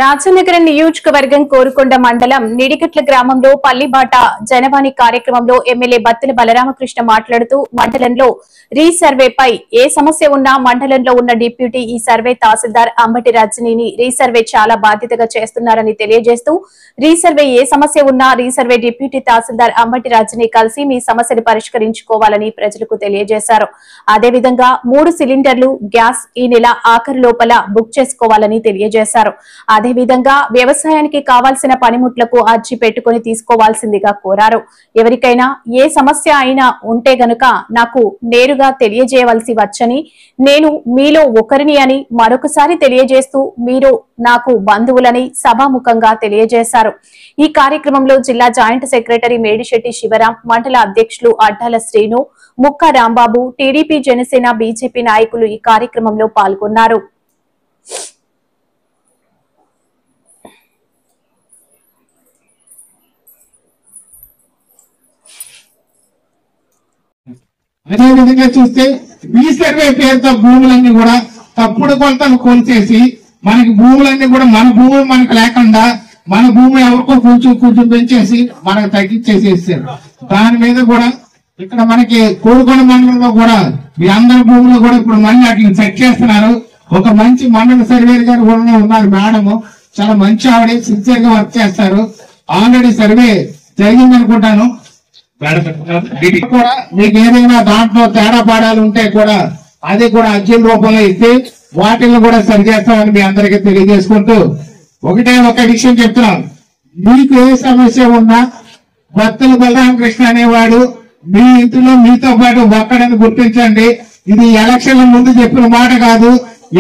రాజనగరం నియోజకవర్గం కోరుకొండ మండలం నిడిగట్ల గ్రామంలో పల్లిబాట జనవాణి కార్యక్రమంలో ఎమ్మెల్యే బత్తుల బలరామకృష్ణ మాట్లాడుతూ మండలంలో రీసర్వేపై ఏ సమస్య ఉన్నా మండలంలో ఉన్న డిప్యూటీ ఈ సర్వే తహసీల్దార్ అంబటి రజనీని రీసర్వే చాలా బాధ్యతగా చేస్తున్నారని తెలియజేస్తూ రీసర్వే ఏ సమస్య ఉన్నా రీసర్వే డిప్యూటీ తహసీల్దార్ అంబటి రజనీ కలిసి మీ సమస్యను పరిష్కరించుకోవాలని ప్రజలకు తెలియజేశారు. అదేవిధంగా 3 సిలిండర్లు గ్యాస్ ఈ నెల ఆఖరు లోపల బుక్ చేసుకోవాలని తెలియజేశారు. అదేవిధంగా వ్యవసాయానికి కావాల్సిన పనిముట్లకు అర్జీ పెట్టుకుని తీసుకోవాల్సిందిగా కోరారు. ఎవరికైనా ఏ సమస్య అయినా ఉంటే గనుక నాకు నేరుగా తెలియజేయవలసి వచ్చని, నేను మీలో ఒకరిని అని మరొకసారి తెలియజేస్తూ మీరు నాకు బంధువులని సభాముఖంగా తెలియజేశారు. ఈ కార్యక్రమంలో జిల్లా జాయింట్ సెక్రటరీ మేడిశెట్టి శివరాం, మండల అధ్యక్షులు అడ్డాల శ్రీను, ముక్క రాంబాబు, టీడీపీ, జనసేన, బీజేపీ నాయకులు ఈ కార్యక్రమంలో పాల్గొన్నారు. అదేవిధంగా చూస్తే రీసర్వే పేరుతో భూములన్నీ కూడా తప్పుడు కొలతలు కొలిచేసి మనకి భూములన్నీ కూడా మన భూములు మనకు లేకుండా మన భూమి ఎవరికో కూర్చు పెంచేసి మనకు తగ్గించేసేసారు. దాని మీద కూడా ఇక్కడ మనకి కోరుకొండ మండలంలో కూడా మీ అందరి భూములు కూడా ఇప్పుడు మళ్ళీ అట్లా సెట్ చేస్తున్నారు. ఒక మంచి మండల సర్వేర్ గారు కూడా ఉన్నారు మేడము, చాలా మంచి ఆవిడ, సిన్సియర్ గా వర్క్ చేస్తారు. ఆల్రెడీ సర్వే జరిగింది అనుకుంటాను. కూడా మీకు ఏదైనా దాంట్లో తేడా పాడాలు ఉంటే కూడా అది కూడా అర్జీల రూపంలో ఇస్తే వాటిని కూడా సరి చేస్తామని మీ అందరికీ తెలియజేసుకుంటూ ఒక విషయం చెప్తున్నాం. మీకు ఏ సమస్య ఉన్నా బత్తుల బలరామకృష్ణ అనేవాడు మీ ఇంటిలో మీతో పాటు ఒక్కడని గుర్తించండి. ఇది ఎలక్షన్ల ముందు చెప్పిన మాట కాదు,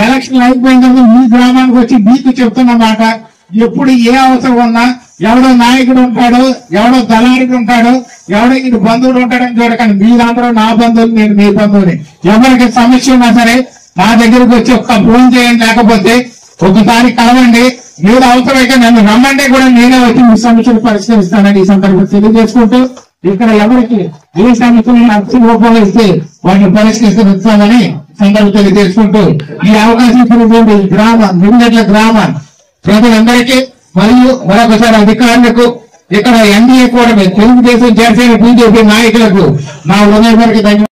ఎలక్షన్ అయిపోయిన తర్వాత మీ గ్రామానికి వచ్చి మీకు చెప్తున్న మాట. ఎప్పుడు ఏ అవసరం ఉన్నా ఎవడో నాయకుడు ఉంటాడు, ఎవడో దళారుడు ఉంటాడు, ఎవడో ఇటు బంధువుడు ఉంటాడని చూడకండి. మీరందరూ నా బంధువులు, నేను మీ బంధువుని. ఎవరికి సమస్య ఉన్నా సరే నా దగ్గరకు వచ్చి ఒక్క ఫోన్ చేయండి, లేకపోతే ఒకసారి కలవండి. మీరు అవసరమైతే నన్ను రమ్మంటే కూడా నేనే వచ్చి మీ సమస్యలు పరిష్కరిస్తానని ఈ సందర్భంగా తెలియజేసుకుంటూ, ఇక్కడ ఎవరికి ఏ సమస్యలు అర్జీ రూపంలో ఇస్తే వాటిని పరిష్కరిస్తామని సందర్భం తెలియజేసుకుంటూ ఈ అవకాశం ఇచ్చినటువంటి నిడిగట్ల గ్రామ ప్రజలందరికీ మరియు మరొకసారి అధికారులకు, ఇక్కడ ఎన్డీఏ కూడా తెలుగుదేశం, జనసేన, బీజేపీ నాయకులకు నా హృదయపూర్వక ధన్యవాదాలు.